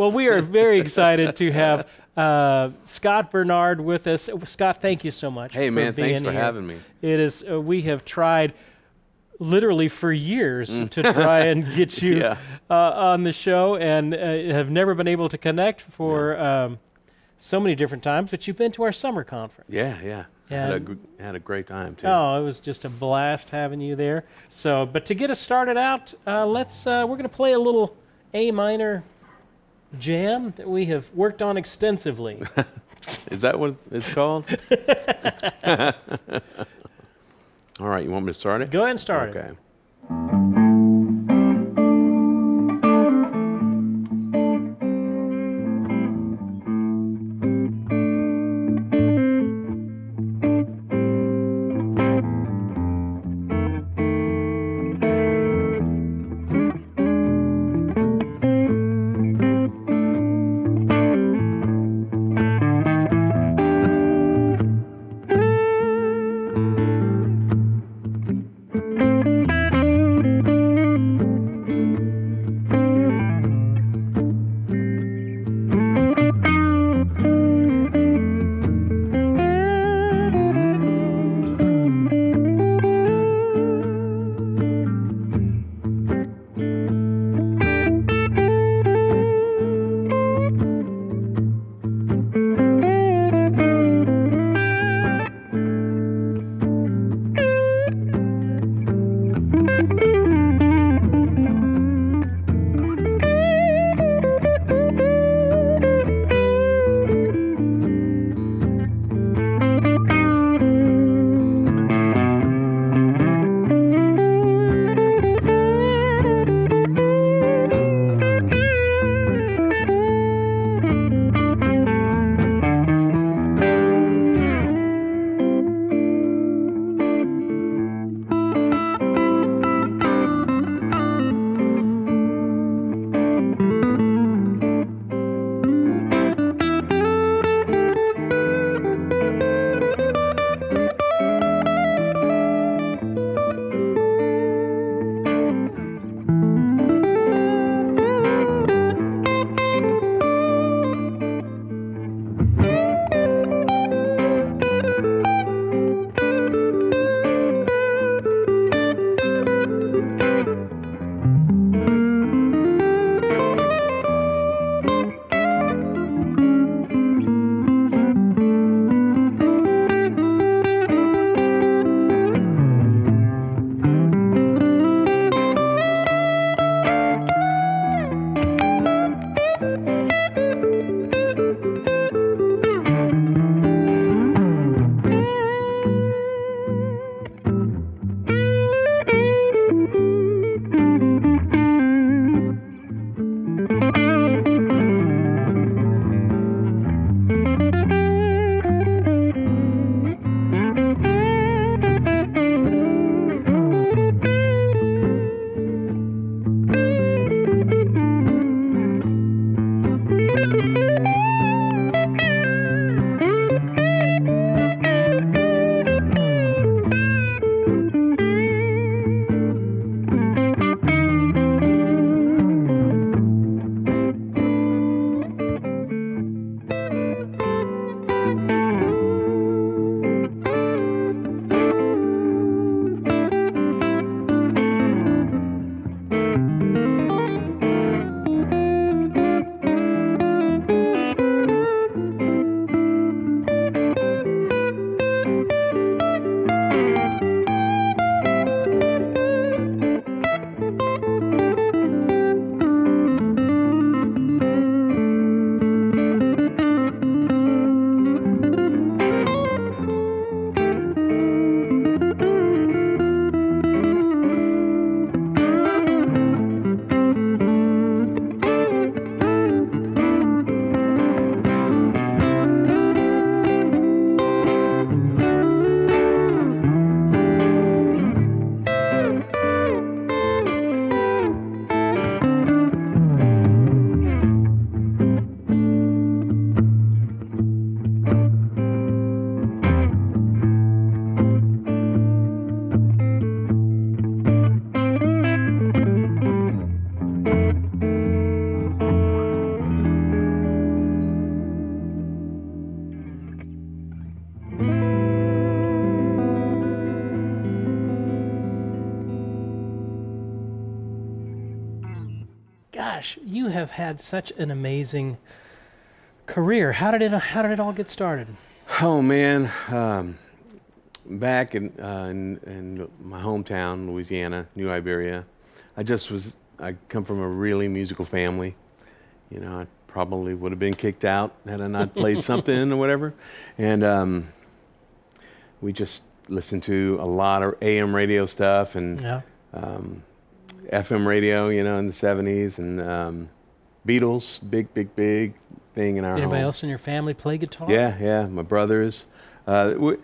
Well, we are very excited to have Scott Bernard with us. Scott, thank you so much. Hey, man, thanks for having me. It is. We have tried literally for years to try and get you on the show, and have never been able to connect for so many different times. But you've been to our summer conference. Yeah. Had a great time too. Oh, it was just a blast having you there. So, but to get us started out, we're going to play a little A minor jam that we have worked on extensively. Is that what it's called? All right, you want me to start it? Go ahead and start it. Okay. gosh, you have had such an amazing career. How did it all get started? Oh man, back in my hometown, Louisiana, New Iberia, I come from a really musical family. You know, I probably would have been kicked out had I not played something or whatever. And we just listened to a lot of AM radio stuff and FM radio, you know, in the 70s, and Beatles, big thing in our home. Anybody else in your family play guitar? Yeah, my brothers. To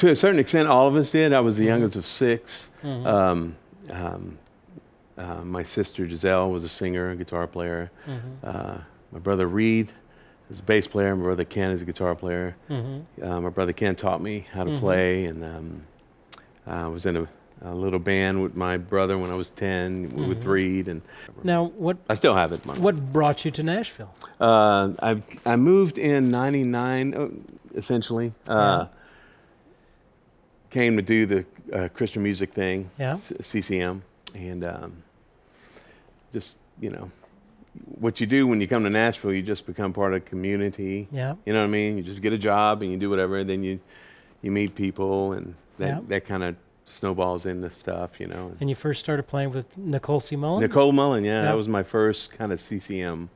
a certain extent, all of us did. I was the youngest of 6. My sister Giselle was a singer, a guitar player. My brother Reed is a bass player. My brother Ken is a guitar player. My brother Ken taught me how to play, and I was in a little band with my brother when I was 10 with Reed. And now, I still have it. What brought you to Nashville? I moved in '99, essentially. Came to do the Christian music thing, CCM, and just, you know, what you do when you come to Nashville, you just become part of the community. Yeah. You know what I mean? You just get a job and you do whatever, and then you meet people, and that kind of snowballs into stuff, you know. And you first started playing with Nicole C. Mullen? Nicole Mullen, that was my first kind of CCM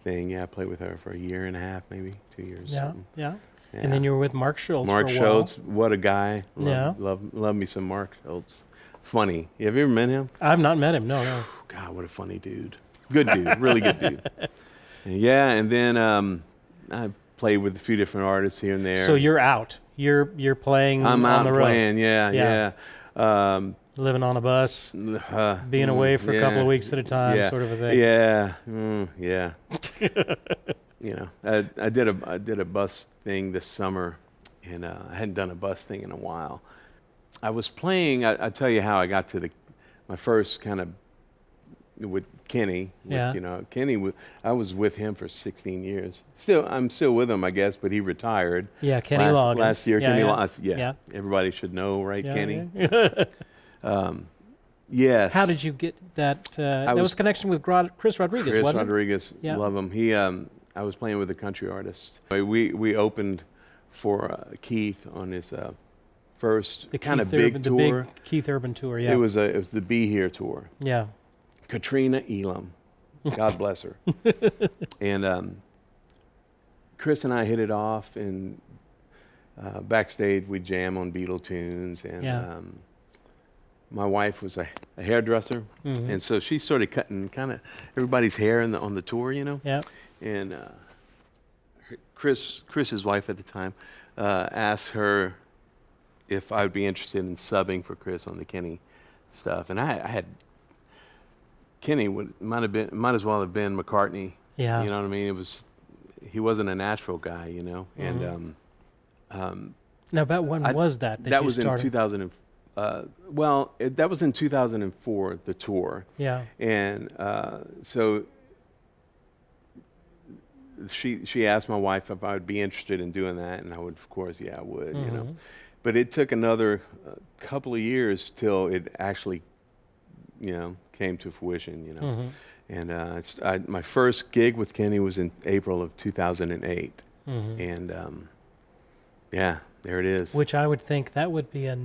thing. Yeah, I played with her for 1.5 years, maybe 2 years. Yeah. And then you were with Mark Schultz Mark for a while. Schultz, what a guy. Love me some Mark Schultz. Funny. Have you ever met him? I've not met him, no. God, what a funny dude. Good dude, really good dude. And then I played with a few different artists here and there. So you're out. You're playing on the road. I'm out playing, yeah. Living on a bus, being away for a couple of weeks at a time, sort of a thing. Yeah. You know, I did a bus thing this summer, and I hadn't done a bus thing in a while. I was playing. I tell you how I got to my first kind of with Kenny. You know, Kenny. I was with him for 16 years. I'm still with him, I guess, but he retired. Yeah, Kenny Loggins. Last year, Kenny Loggins. Yeah. Everybody should know, right, Kenny? Yes. How did you get that? That was connection with Chris Rodriguez, wasn't it? Chris Rodriguez, love him. I was playing with a country artist. We opened for Keith on his first kind of big tour. The big Keith Urban tour, It was the Be Here tour. Yeah. Katrina Elam, God bless her. And Chris and I hit it off, and backstage we jam on Beatle tunes, and my wife was a hairdresser, and so she started cutting kind of everybody's hair on the tour, you know. Yeah. And Chris's wife at the time asked her if I would be interested in subbing for Chris on the Kenny stuff, and I had Kenny might as well have been McCartney. Yeah. You know what I mean? He wasn't a Nashville guy, you know. And now, about when was that? That was in 2000. That was in 2004, the tour. Yeah. And so she asked my wife if I would be interested in doing that, and I would, of course, I would, you know. But it took another couple of years till it actually, you know, came to fruition, you know. And my first gig with Kenny was in April of 2008, and there it is. Which I would think that would be a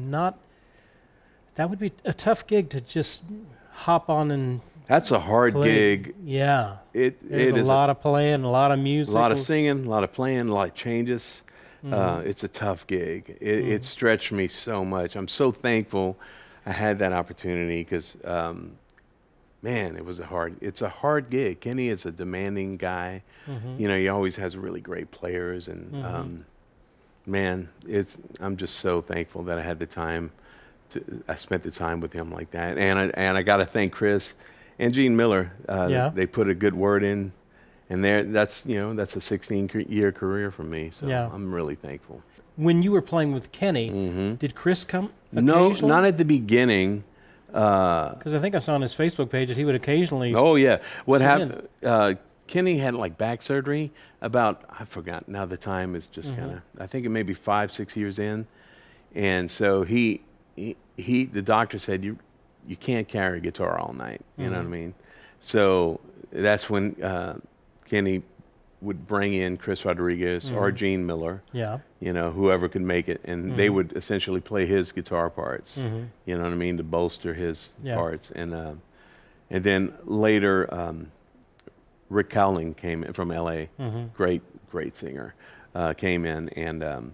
tough gig to just hop on and. That's a hard gig. Yeah. It is a lot of playing, a lot of music. A lot of singing, a lot of playing, a lot of changes. It's a tough gig. It stretched me so much. I'm so thankful I had that opportunity because, man, it's a hard gig. Kenny is a demanding guy. You know, he always has really great players. And, man, I'm just so thankful that I had the time. I spent the time with him like that. And I got to thank Chris and Gene Miller. They put a good word in, and that's a 16-year career for me. So I'm really thankful. When you were playing with Kenny, did Chris come? No, not at the beginning. Because I think I saw on his Facebook page that he would occasionally. Oh yeah, what happened? Kenny had like back surgery. I forgot now. The time is just kind of. I think it may be 5-6 years in, and so the doctor said you can't carry a guitar all night. You know what I mean? So that's when Kenny would bring in Chris Rodriguez or Gene Miller, you know, whoever could make it, and they would essentially play his guitar parts, you know what I mean, to bolster his parts. And then later, Rick Cowling came in from L.A., great singer, came in and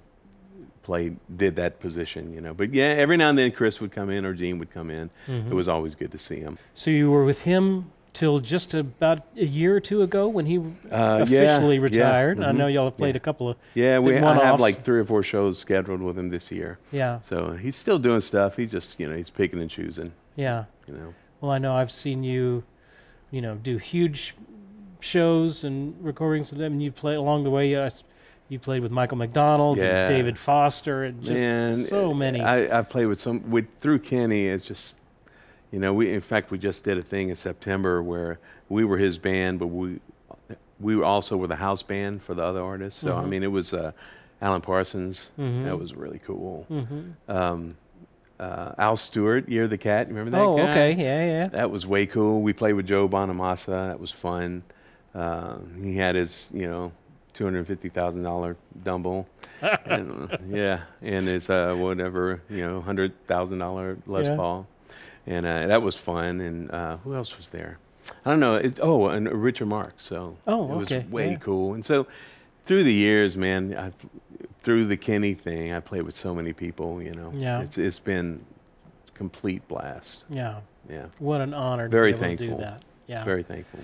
did that position, you know. But yeah, every now and then Chris would come in or Gene would come in. It was always good to see him. So you were with him till just about a year or two ago when he officially retired. I know y'all have played a couple of I have like 3 or 4 shows scheduled with him this year. So he's still doing stuff. He just, you know, he's picking and choosing. You know. Well, I know I've seen you, you know, do huge shows and recordings of them, and you play along the way. You played with Michael McDonald and David Foster and just so many. I've played with through Kenny. It's just, you know, in fact we just did a thing in September where we were his band, but we also were the house band for the other artists. So I mean, it was Alan Parsons. That was really cool. Al Stewart, Year the Cat. You remember that guy? Oh, okay, yeah. That was way cool. We played with Joe Bonamassa. That was fun. He had his, you know, $250,000 Dumble, and and his whatever, you know, $100,000 Les Paul, and that was fun. And who else was there? I don't know. And Richard Marx. So it was way cool. And so through the years, man, through the Kenny thing, I played with so many people. You know, it's been complete blast. Yeah. What an honor. Very to be able thankful. To do that. Yeah. Very thankful.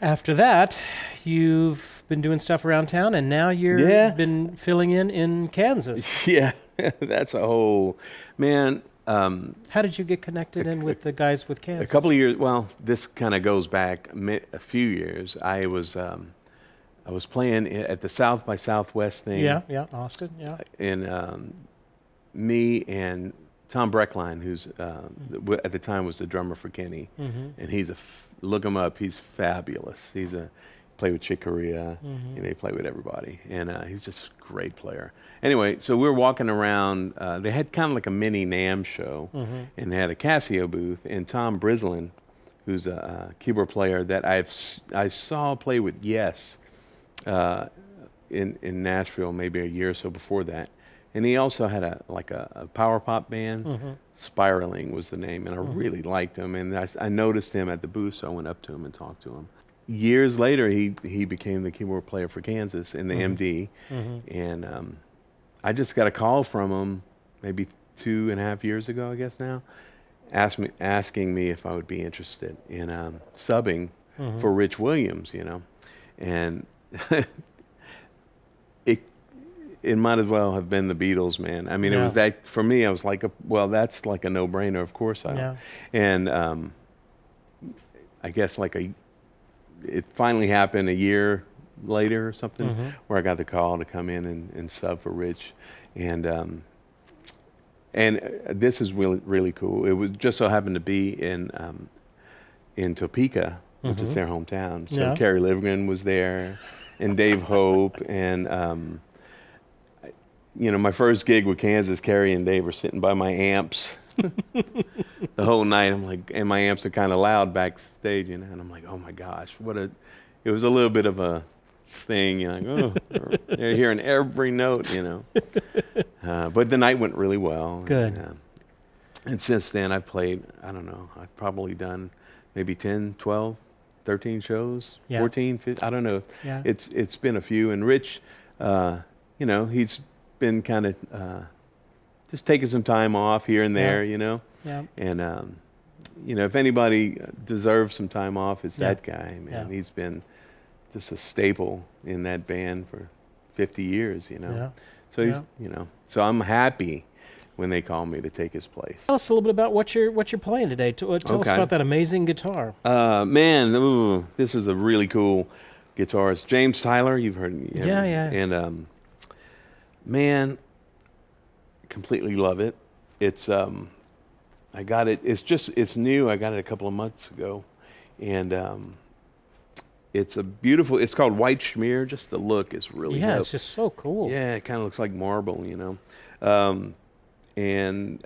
After that, you've been doing stuff around town, and now you've been filling in Kansas. Yeah, that's a whole, man. How did you get connected in with the guys with Kansas? A couple of years. Well, this kind of goes back a few years. I was playing at the South by Southwest thing. Yeah, Austin. Yeah. And me and Tom Breckline, who's at the time was the drummer for Kenny, and he's look him up. He's fabulous. Played with Chick Corea, and they play with everybody, and he's just a great player. Anyway, so we were walking around. They had kind of like a mini NAMM show, and they had a Casio booth. And Tom Brislin, who's a keyboard player that I saw play with Yes in Nashville maybe a year or so before that. And he also had a power pop band. Spiraling was the name, and I really liked him. And I noticed him at the booth, so I went up to him and talked to him. Years later, he became the keyboard player for Kansas in the MD. And I just got a call from him maybe 2.5 years ago, I guess now, asking me if I would be interested in subbing for Rich Williams, you know. And it might as well have been the Beatles, man. I mean, it was that, for me, I was like, that's like a no-brainer, of course. And I guess it finally happened a year later or something, where I got the call to come in and sub for Rich. And this is really, really cool. It was just so happened to be in Topeka, which is their hometown. So Kerry Livgren was there, and Dave Hope, and you know, my first gig with Kansas, Kerry and Dave were sitting by my amps the whole night. I'm like, and my amps are kind of loud backstage, you know, and I'm like, oh my gosh, it was a little bit of a thing, you know, they're hearing every note, you know. But the night went really well. Good. And since then I've played, I don't know, I've probably done maybe 10, 12, 13 shows, 14, 15, I don't know. It's been a few. And Rich, you know, he's been kind of just taking some time off here and there, you know. And you know, if anybody deserves some time off, it's that guy, man. He's been just a staple in that band for 50 years, you know. So he's, you know, so I'm happy when they call me to take his place. Tell us a little bit about what you're playing today. Tell us about that amazing guitar. Man, this is a really cool guitarist, James Tyler. You've heard, and man, completely love it. It's I got it. It's new. I got it a couple of months ago, and it's a beautiful. It's called White Schmear. Just the look is really dope. It's just so cool. Yeah, it kind of looks like marble, you know. And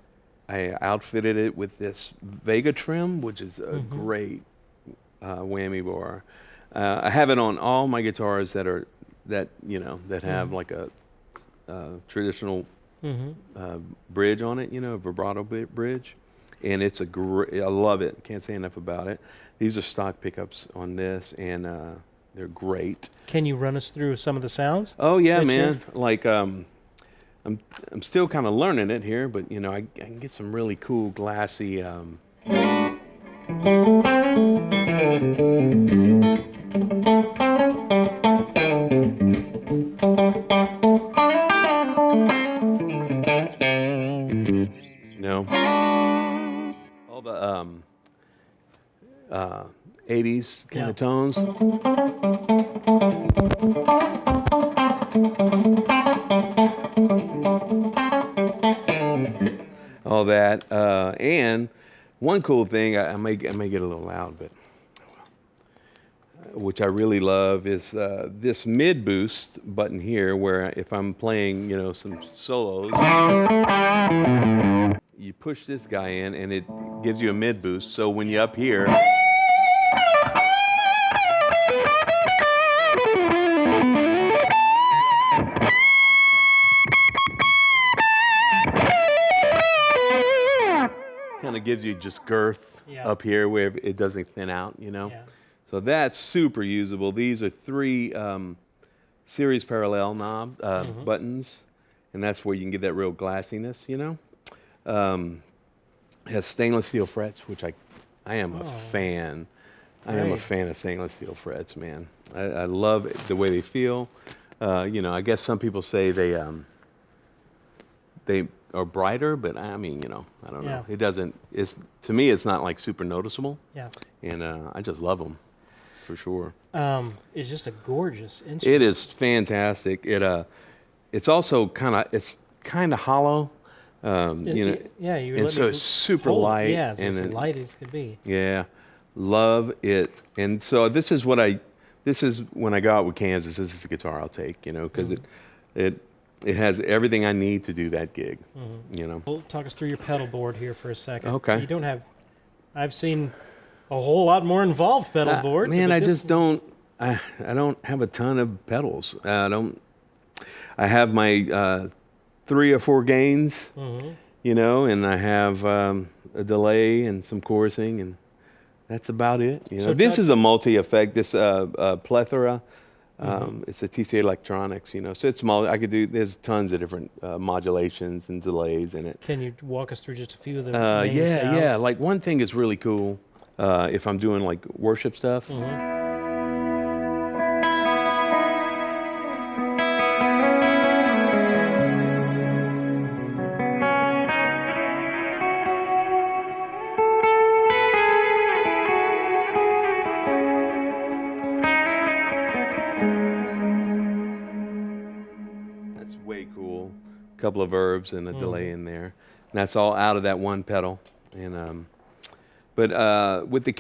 I outfitted it with this Vega trim, which is a great whammy bar. I have it on all my guitars that have like a traditional bridge on it, a vibrato bridge, and it's I love it. Can't say enough about it. These are stock pickups on this, and they're great. Can you run us through some of the sounds? Oh yeah, man. Like I'm still kind of learning it here, but I can get some really cool glassy. All the 80s kind of tones. All that, and one cool thing, I may get a little loud, but which I really love is this mid boost button here, where if I'm playing, some solos, you push this guy in and it gives you a mid boost. So when you're up here, kind of gives you just girth up here where it doesn't thin out, Yeah. So that's super usable. These are 3 series parallel knob buttons, and that's where you can get that real glassiness, It has stainless steel frets, which I am a fan. I am a fan of stainless steel frets, man. I love the way they feel. I guess some people say they are brighter, but I mean, I don't know. It doesn't. To me, it's not like super noticeable. Yeah. And I just love them, for sure. It's just a gorgeous instrument. It is fantastic. It's also kind of hollow. And so it's super light. Yeah, it's as light as could be. Yeah, love it. And so this is when I go out with Kansas. This is the guitar I'll take, because it has everything I need to do that gig. Well, talk us through your pedal board here for a second. Okay. You don't have. I've seen a whole lot more involved pedal boards. Man, I just don't. I don't have a ton of pedals. I have my 3 or 4 gains, and I have a delay and some chorusing, and that's about it. So this is a multi-effect. This plethora. It's a TCA Electronics, so it's small. There's tons of different modulations and delays in it. Can you walk us through just a few of the main sounds? Yeah. Like one thing is really cool if I'm doing like worship stuff. Couple of verbs and a delay in there, and that's all out of that one pedal. And but with the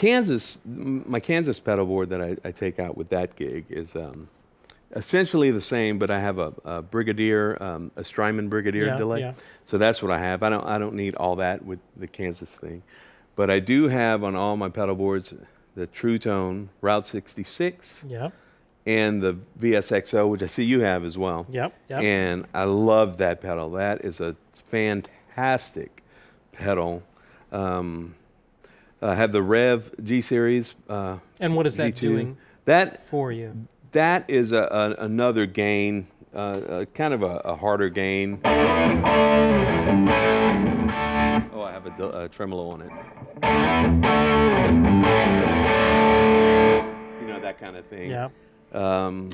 my Kansas pedal board that I take out with that gig is essentially the same, but I have a Brigadier, a Strymon Brigadier delay. Yeah. So that's what I have. I don't need all that with the Kansas thing, but I do have on all my pedal boards the True Tone Route 66. Yeah. And the VSXO, which I see you have as well. Yep. And I love that pedal. That is a fantastic pedal. I have the Rev G Series. And what is that doing for you? That is another gain, kind of a harder gain. Oh, I have a tremolo on it. That kind of thing. Yeah. The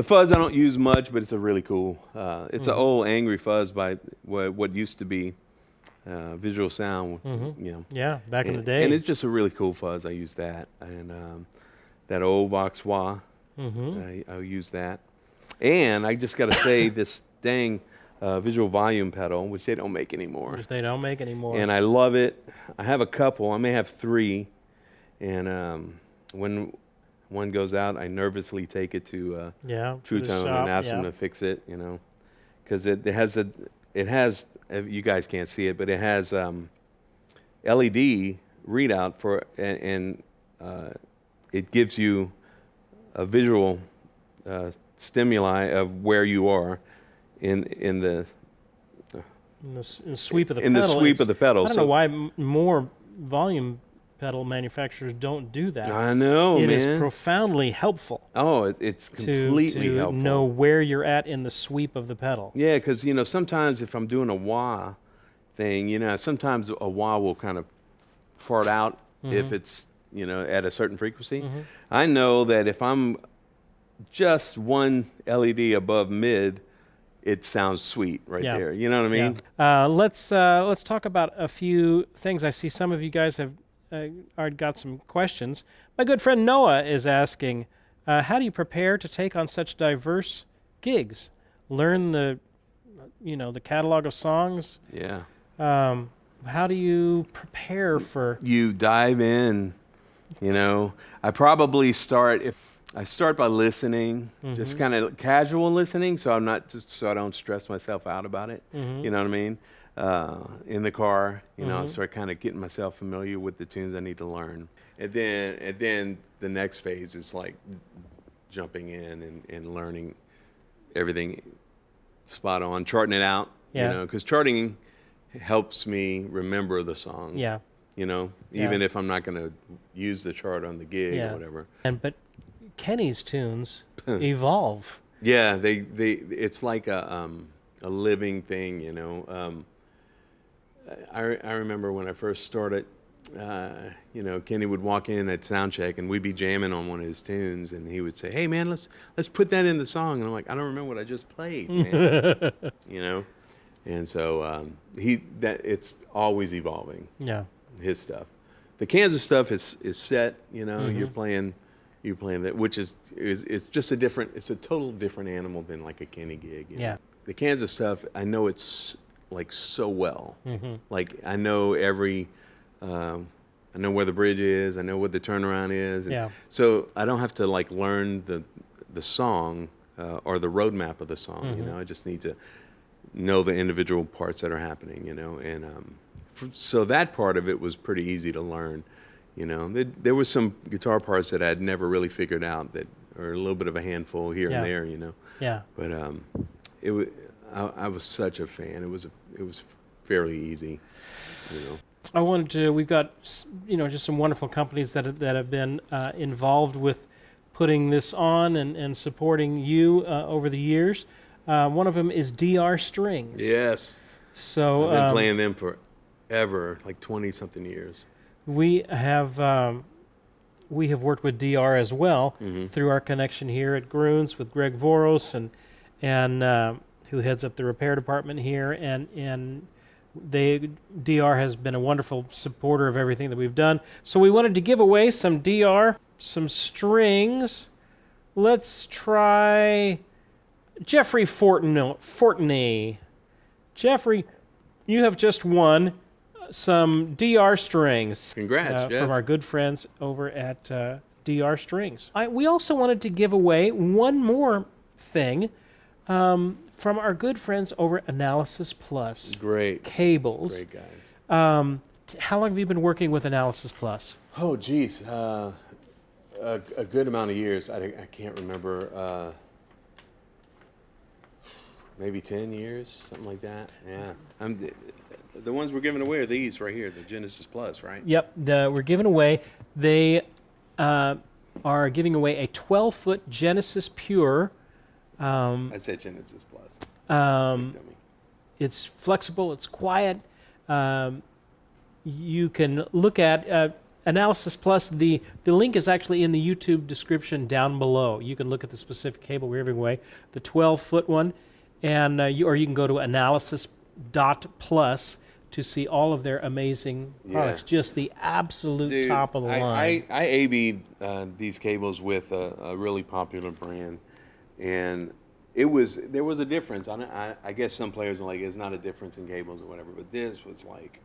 fuzz I don't use much, but it's a really cool. It's an old angry fuzz by what used to be Visual Sound. Yeah, back in the day. And it's just a really cool fuzz. I use that, and that old Vox Wah. I use that, and I just got to say this dang visual volume pedal, which they don't make anymore. And I love it. I have a couple. I may have 3, and when one goes out, I nervously take it to True Tone and ask them to fix it, because it has you guys can't see it, but it has LED readout for, and it gives you a visual stimuli of where you are in the sweep of the in pedal. the sweep of the pedal. I don't know why more volume pedal manufacturers don't do that. I know, It man. is profoundly helpful. Oh, it's completely to helpful. know where you're at in the sweep of the pedal. Yeah, because sometimes if I'm doing a wah thing, sometimes a wah will kind of fart out if it's at a certain frequency. I know that if I'm just one LED above mid, it sounds sweet right there. You know what I mean? Yeah. Let's talk about a few things. I see some of you guys have already got some questions. My good friend Noah is asking, how do you prepare to take on such diverse gigs? Learn the catalog of songs. Yeah. How do you prepare for? You dive in. I probably start by listening, just kind of casual listening, so I don't stress myself out about it. You know what I mean? In the car, I start kind of getting myself familiar with the tunes I need to learn, and then the next phase is like jumping in and learning everything spot on, charting it out. Because charting helps me remember the song. Yeah. Even if I'm not going to use the chart on the gig or whatever. But Kenny's tunes evolve. Yeah, it's like a living thing, I remember when I first started, Kenny would walk in at sound check and we'd be jamming on one of his tunes and he would say, "Hey man, let's put that in the song." And I'm like, "I don't remember what I just played, man." And so it's always evolving. Yeah. His stuff. The Kansas stuff is set, you're playing that, which is just it's a total different animal than like a Kenny gig. Yeah. The Kansas stuff, I know it's like so well. Like I know I know where the bridge is, I know what the turnaround is. And so I don't have to like learn the song or the roadmap of the song, I just need to know the individual parts that are happening, and so that part of it was pretty easy to learn. There was some guitar parts that I'd never really figured out that are a little bit of a handful here and there, Yeah. But I was such a fan. It was fairly easy, I wanted to. We've got just some wonderful companies that have been involved with putting this on and supporting you over the years. One of them is DR Strings. Yes. So I've been playing them forever, like 20-something years. We have worked with DR as well through our connection here at Grunes with Greg Voros and who heads up the repair department here, and DR has been a wonderful supporter of everything that we've done. So we wanted to give away some strings. Let's try Jeffrey Fortney. Jeffrey, you have just won some DR strings. Congrats, Jeff. From our good friends over at DR Strings. We also wanted to give away one more thing from our good friends over at Analysis Plus. Great. Cables. Great guys. How long have you been working with Analysis Plus? Oh, geez. A good amount of years. I can't remember. Maybe 10 years, something like that. Yeah. The ones we're giving away are these right here, the Genesis Plus, right? Yep. We're giving away. They are giving away a 12-foot Genesis Pure. I said Genesis Plus. It's flexible. It's quiet. You can look at Analysis Plus. The link is actually in the YouTube description down below. You can look at the specific cable we're giving away, the 12-foot one, and or you can go to analysis.plus to see all of their amazing products. Just the absolute top of the line. I A/B'd these cables with a really popular brand, and there was a difference. I guess some players are like, it's not a difference in cables or whatever, but this was like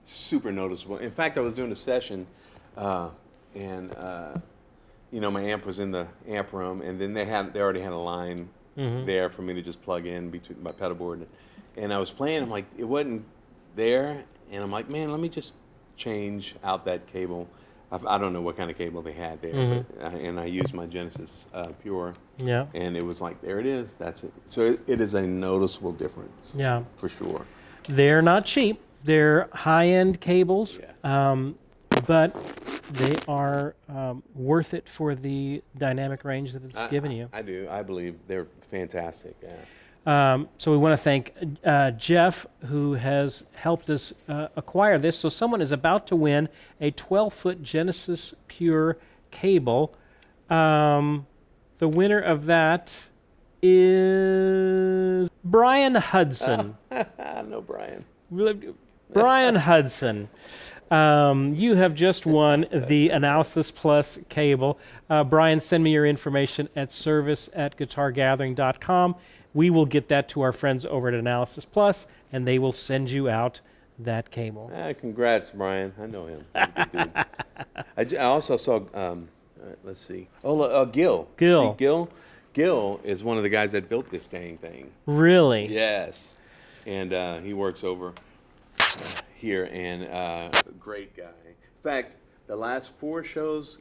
super noticeable. In fact, I was doing a session, and my amp was in the amp room, and then they already had a line there for me to just plug in between my pedalboard, and I was playing. I'm like, it wasn't there, and I'm like, man, let me just change out that cable. I don't know what kind of cable they had there, but, and I used my Genesis Pure. Yeah. And it was like, there it is. That's it. So it is a noticeable difference. Yeah. For sure. They're not cheap. They're high-end cables, Yeah. but they are worth it for the dynamic range that it's given you. I do. I believe they're fantastic. Yeah. So we want to thank Jeff, who has helped us acquire this. So someone is about to win a 12-foot Genesis Pure cable. The winner of that is Brian Hudson. I know Brian. Brian Hudson. You have just won the Analysis Plus cable. Brian, send me your information at service@guitargathering.com. We will get that to our friends over at Analysis Plus, and they will send you out that cable. Congrats, Brian. I know him. I also saw, let's see. Oh, Gil. Gil. See, Gil is one of the guys that built this dang thing. Really? Yes. And he works over here, and great guy. In fact, the last 4 shows,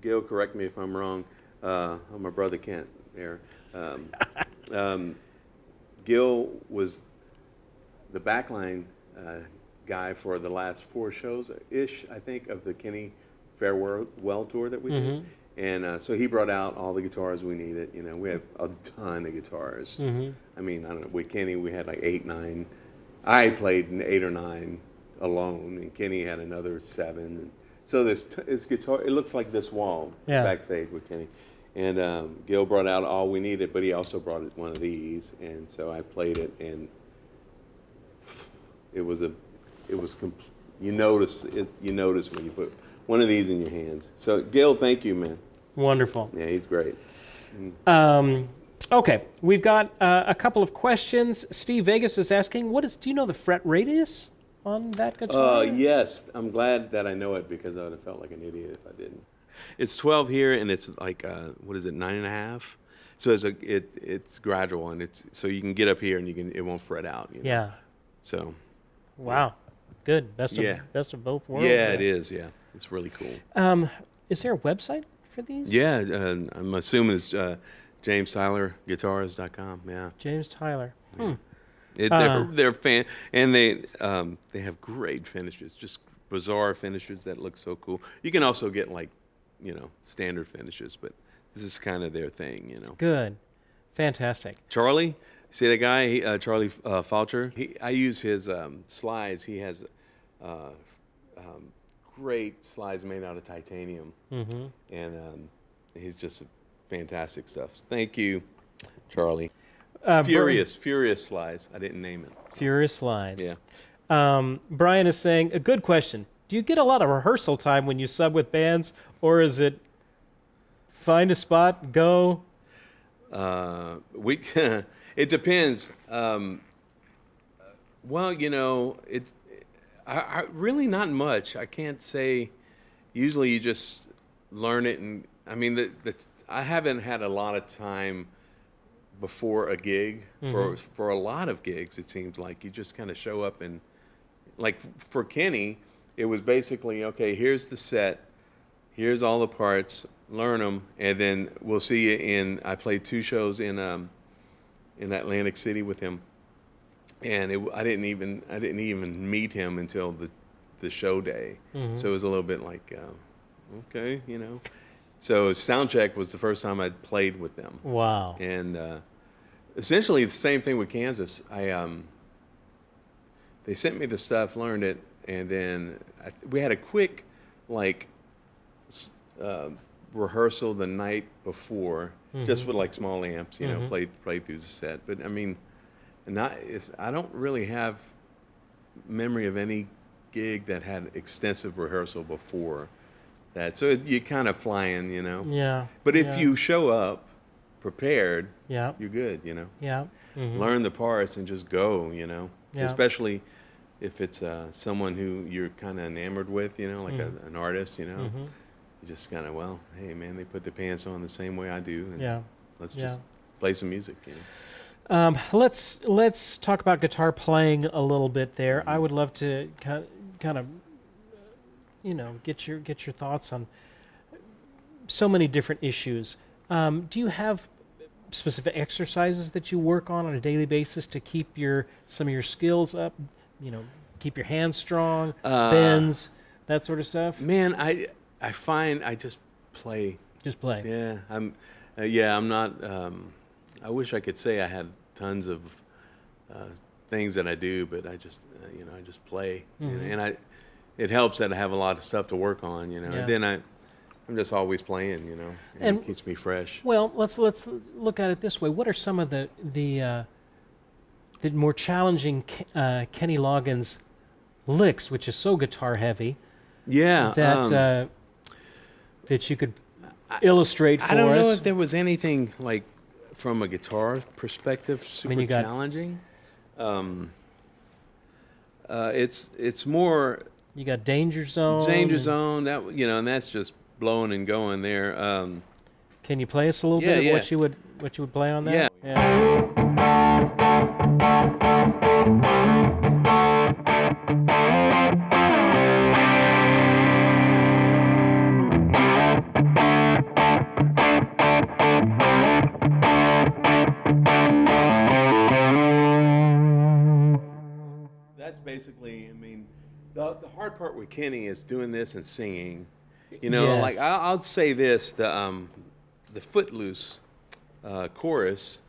Gil, correct me if I'm wrong, my brother Kent there. Gil was the backline guy for the last 4 shows-ish, I think, of the Kenny Farewell tour that we did. And so he brought out all the guitars we needed. You know, we have a ton of guitars. I mean, I don't know, with Kenny we had like 8, 9. I played 8 or 9 alone, and Kenny had another 7. So this guitar, it looks like this wall backstage with Kenny. And Gil brought out all we needed, but he also brought one of these, and so I played it, and it was you notice when you put one of these in your hands. So Gil, thank you, man. Wonderful. Yeah, he's great. Okay, we've got a couple of questions. Steve Vegas is asking, do you know the fret radius on that guitar? Yes, I'm glad that I know it, because I would have felt like an idiot if I didn't. It's 12 here, and it's like 9.5. So it's gradual, and so you can get up here and it won't fret out. You know? Yeah. So. Wow. Good. Best of both worlds. Yeah, it is. Yeah, it's really cool. Is there a website for these? Yeah, I'm assuming it's JamesTylerGuitars.com. Yeah. James Tyler. They're fan, and they have great finishes, just bizarre finishes that look so cool. You can also get standard finishes, but this is kind of their thing, Good. Fantastic. Charlie, see that guy, Charlie Falcher? I use his slides. He has great slides made out of titanium, and he's just fantastic stuff. Thank you, Charlie. Furious slides. I didn't name it. Furious slides. Yeah. Brian is saying, a good question. Do you get a lot of rehearsal time when you sub with bands, or is it find a spot, go? It depends. Well, I really not much. I can't say. Usually, you just learn it, and I mean, I haven't had a lot of time before a gig. For a lot of gigs, it seems like you just kind of show up, and like for Kenny, it was basically, okay, here's the set, here's all the parts, learn them, and then we'll see you I played 2 shows in Atlantic City with him, and I didn't even meet him until the show day. So it was a little bit like, okay, So sound check was the first time I'd played with them. Wow. And essentially the same thing with Kansas. They sent me the stuff, learned it, and then we had a quick rehearsal the night before, just with small amps, played through the set. But I mean, I don't really have memory of any gig that had extensive rehearsal before that. So you kind of fly in, Yeah. But if you show up prepared, you're good, Yeah. Learn the parts and just go, Yeah. Especially if it's someone who you're kind of enamored with, an artist, You just kind of, hey man, they put the pants on the same way I do, and let's just play some music. Let's talk about guitar playing a little bit there. I would love to kind of get your thoughts on so many different issues. Do you have specific exercises that you work on a daily basis to keep some of your skills up? Keep your hands strong, bends, that sort of stuff. Man, I find I just play. Just play. Yeah, I'm not. I wish I could say I had tons of things that I do, but I just I just play, and it helps that I have a lot of stuff to work on, Yeah. And then I'm just always playing, and it keeps me fresh. Well, let's look at it this way. What are some of the more challenging Kenny Loggins licks, which is so guitar heavy? Yeah, that you could illustrate for us. I don't know if there was anything like from a guitar perspective super challenging. It's more. You got Danger Zone. Danger Zone, that and that's just blowing and going there. Can you play us a little bit of what you would play on that? Yeah. That's basically, the hard part with Kenny is doing this and singing. Yes. Like I'll say this: the Footloose chorus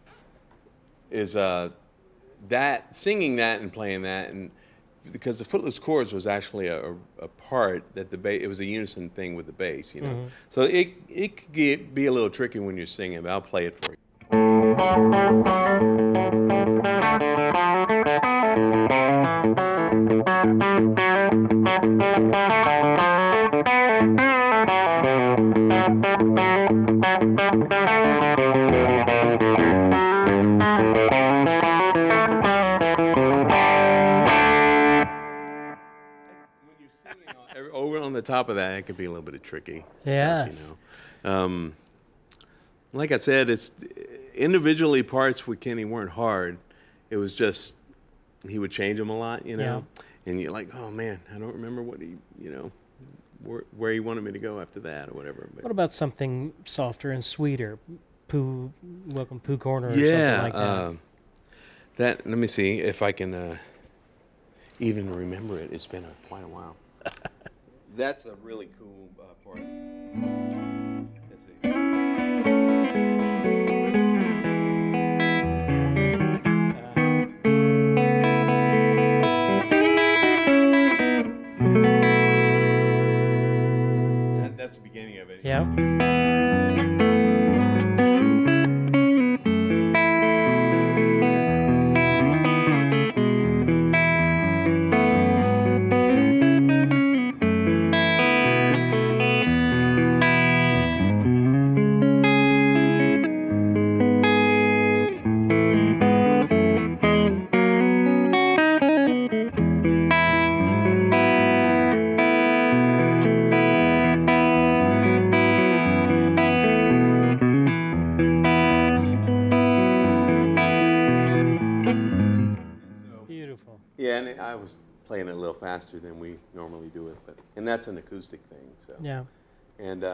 is that singing that and playing that, and because the Footloose chords was actually a part that it was a unison thing with the bass, So it could be a little tricky when you're singing, but I'll play it for you. Over on the top of that, it could be a little bit of tricky Yes. stuff, Like I said, it's individually parts with Kenny weren't hard. It was just he would change them a lot, Yeah. And you're like, oh man, I don't remember what he, where he wanted me to go after that or whatever. But What about something softer and sweeter? Welcome Pooh Corner or something like that. Let me see if I can even remember it. It's been quite a while. That's a really cool part. Let's see. That's the beginning of it. Yeah. Yeah, and I was playing it a little faster than we normally do it, and that's an acoustic thing. So Yeah. And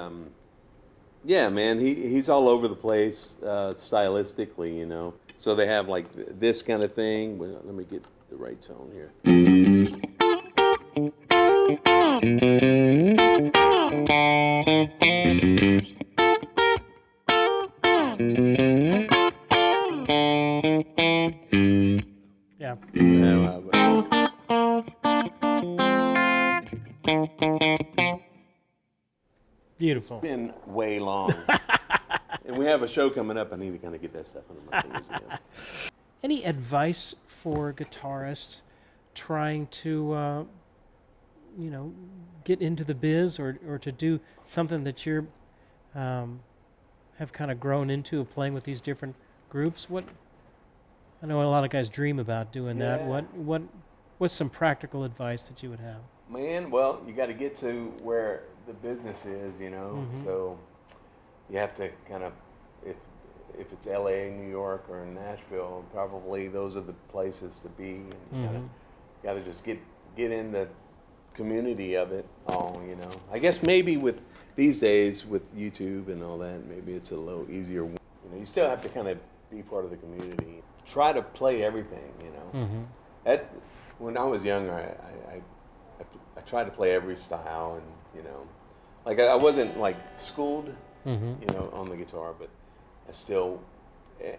yeah, man, he's all over the place stylistically, So they have like this kind of thing. Well, let me get the right tone here. Yeah. Beautiful. It's been way long. And we have a show coming up. I need to kind of get that stuff under my fingers again. Any advice for guitarists trying to, get into the biz or to do something that you're have kind of grown into of playing with these different groups? I know a lot of guys dream about doing that. What's some practical advice that you would have? Man, well, you got to get to where the business is, So you have to kind of, if it's LA, New York, or Nashville, probably those are the places to be. And you got to just get in the community of it all, you know. I guess maybe with these days with YouTube and all that, maybe it's a little easier. You know, you still have to kind of be part of the community. Try to play everything, you know. When I was younger, I tried to play every style, and you know, like I wasn't like schooled, you know, on the guitar, but I still,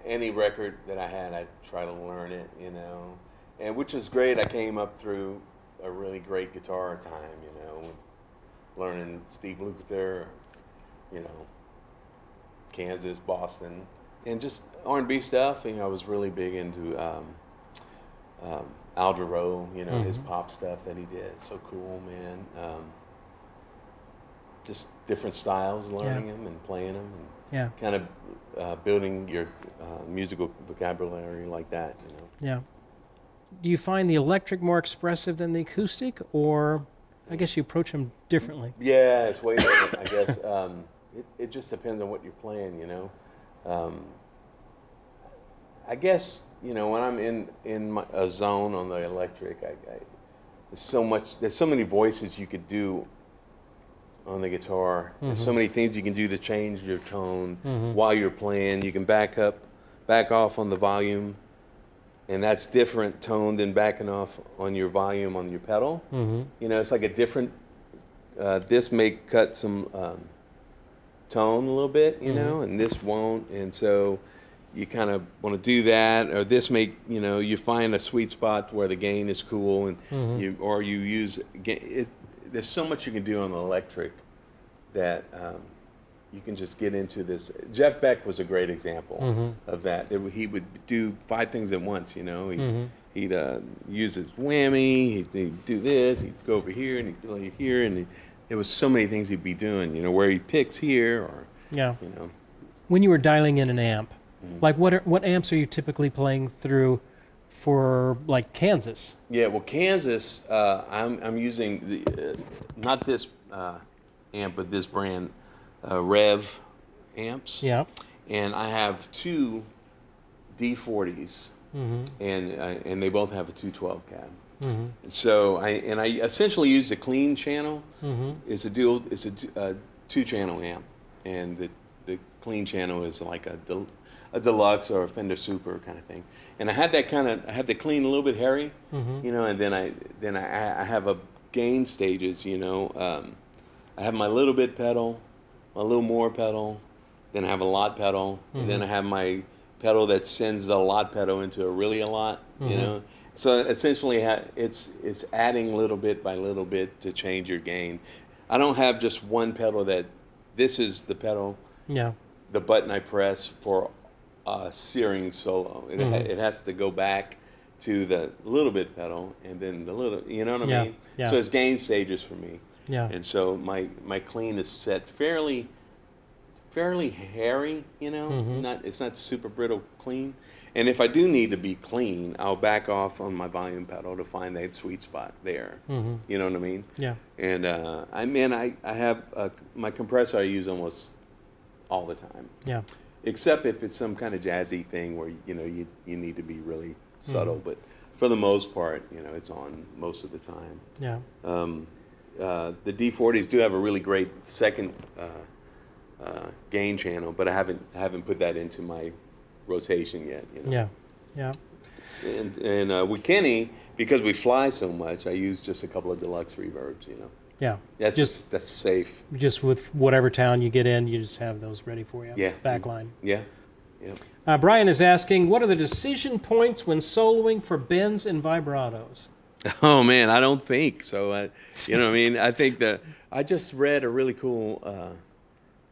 any record that I had, I try to learn it, you know, and which was great. I came up through a really great guitar time, you know, learning Steve Lukather, you know, Kansas, Boston, and just R&B stuff. You know, I was really big into Al Jarreau, you know, his pop stuff that he did. So cool, man. Just different styles, learning them and playing them, and kind of building your musical vocabulary like that, you know. Yeah. Do you find the electric more expressive than the acoustic, or I guess you approach them differently? Yeah, it's way different, I guess. It just depends on what you're playing, you know. I guess, you know, when I'm in a zone on the electric, there's so many voices you could do on the guitar. There's so many things you can do to change your tone while you're playing. You can back off on the volume, and that's different tone than backing off on your volume on your pedal. You know, it's like a different, this may cut some tone a little bit, you know, and this won't, and so you kind of want to do that, or this may, you know, you find a sweet spot where the gain is cool, and you use it. There's so much you can do on the electric that you can just get into this. Jeff Beck was a great example of that. He would do 5 things at once, you know. He'd use his whammy, he'd do this, he'd go over here, and he'd play here, and there was so many things he'd be doing, you know, where he picks here, or, you know. When you were dialing in an amp, like what amps are you typically playing through for, like, Kansas? Yeah, well, Kansas, I'm using the not this amp, but this brand, Rev amps. Yeah. And I have 2 D40s, and they both have a 212 cab. And so I essentially use the clean channel. It's a 2-channel amp, and the clean channel is like a deluxe or a Fender Super kind of thing. And I had the clean a little bit hairy, you know, and then I have a gain stages, you know. I have my little bit pedal, my little more pedal, then I have a lot pedal, and then I have my pedal that sends the lot pedal into a really a lot, you know. So essentially it's adding little bit by little bit to change your gain. I don't have just one pedal that this is the pedal, the button I press for a searing solo. It has to go back to the little bit pedal, and then the little, you know what I mean? Yeah. So it's gain stages for me. Yeah. And so my clean is set fairly hairy, you know. It's not super brittle clean. And if I do need to be clean, I'll back off on my volume pedal to find that sweet spot there. You know what I mean? Yeah. And I have my compressor I use almost all the time. Yeah. Except if it's some kind of jazzy thing where, you know, you need to be really subtle. But for the most part, you know, it's on most of the time. Yeah. The D40s do have a really great second gain channel, but I haven't put that into my rotation yet, you know. Yeah. And with Kenny, because we fly so much, I use just a couple of deluxe reverbs, you know. Yeah. That's safe. Just with whatever town you get in, you just have those ready for you. Yeah. Backline. Yeah. Yeah. Brian is asking, what are the decision points when soloing for bends and vibratos? Oh man, I don't think so. You know what I mean? I think I just read a really cool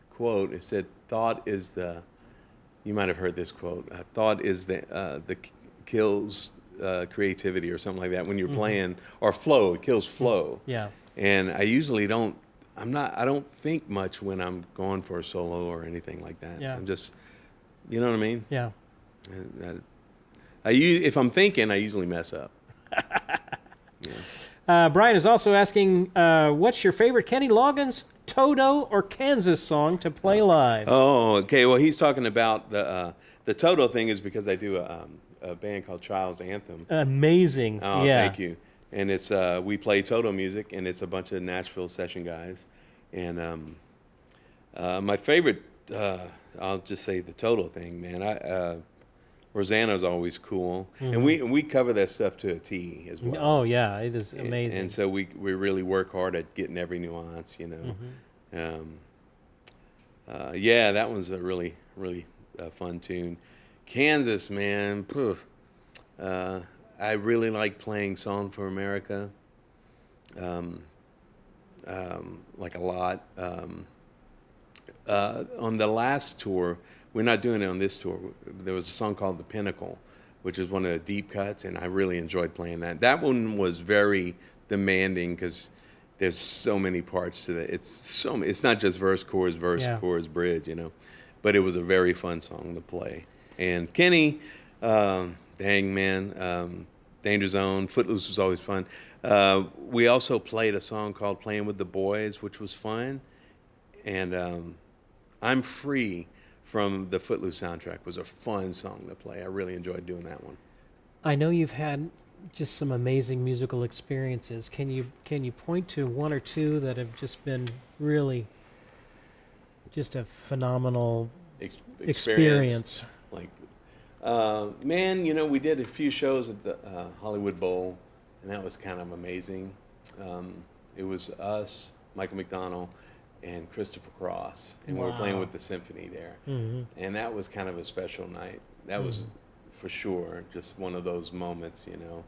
quote. It said, "Thought is the." You might have heard this quote. Thought is the kills creativity, or something like that. When you're playing, or flow, it kills flow. Yeah. And I usually don't. I don't think much when I'm going for a solo or anything like that. Yeah. I'm just, you know what I mean? Yeah. If I'm thinking, I usually mess up. Yeah. Brian is also asking, what's your favorite Kenny Loggins, Toto, or Kansas song to play live? Oh, okay. Well, he's talking about the Toto thing is because I do a band called Child's Anthem. Amazing. Oh, yeah. Thank you. and it's we play Toto music, and it's a bunch of Nashville session guys. And my favorite, I'll just say the Toto thing, man. Rosanna's always cool, and we cover that stuff to a T as well. Oh yeah, it is amazing. And so we really work hard at getting every nuance, you know. Yeah, that one's a really fun tune. Kansas, man. I really like playing Song for America, like a lot. On the last tour, we're not doing it on this tour. There was a song called The Pinnacle, which is one of the deep cuts, and I really enjoyed playing that. That one was very demanding because there's so many parts to it. It's not just verse, chorus, bridge, you know. But it was a very fun song to play. And Kenny, dang man, Danger Zone, Footloose was always fun. We also played a song called Playing with the Boys, which was fun. And I'm Free from the Footloose soundtrack was a fun song to play. I really enjoyed doing that one. I know you've had just some amazing musical experiences. Can you point to one or two that have just been really just a phenomenal experience? Like, man, you know, we did a few shows at the Hollywood Bowl, and that was kind of amazing. It was us, Michael McDonald, and Christopher Cross, and we were playing with the symphony there. And that was kind of a special night. That was for sure just one of those moments, you know.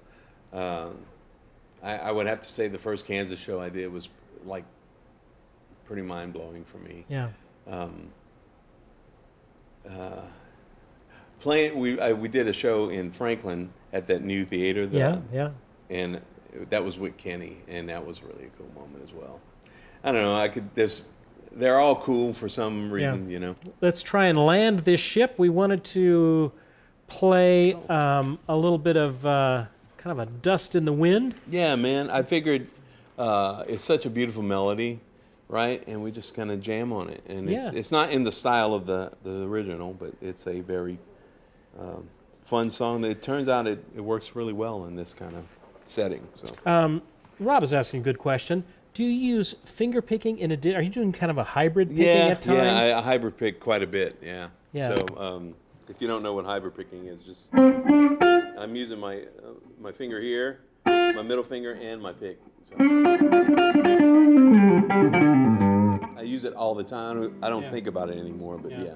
I would have to say the first Kansas show I did was like pretty mind-blowing for me. Yeah. We did a show in Franklin at that new theater. Yeah. And that was with Kenny, and that was really a cool moment as well. I don't know. They're all cool for some reason, you know. Let's try and land this ship. We wanted to play a little bit of kind of a Dust in the Wind. Yeah, man. I figured it's such a beautiful melody, right? And we just kind of jam on it. And it's not in the style of the original, but it's a very fun song. It turns out it works really well in this kind of setting. So. Rob is asking a good question. Do you use finger picking in are you doing kind of a hybrid picking at times? Yeah, I hybrid pick quite a bit, yeah. So if you don't know what hybrid picking is, just I'm using my finger here, my middle finger, and my pick. So. I use it all the time. I don't think about it anymore, but yeah.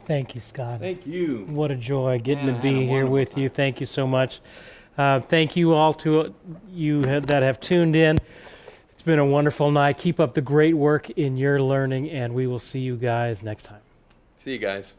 Thank you, Scott. Thank you. What a joy getting Man, to I had be a here with wonderful you. time. Thank you so much. Thank you all to that have tuned in. It's been a wonderful night. Keep up the great work in your learning, and we will see you guys next time. See you guys.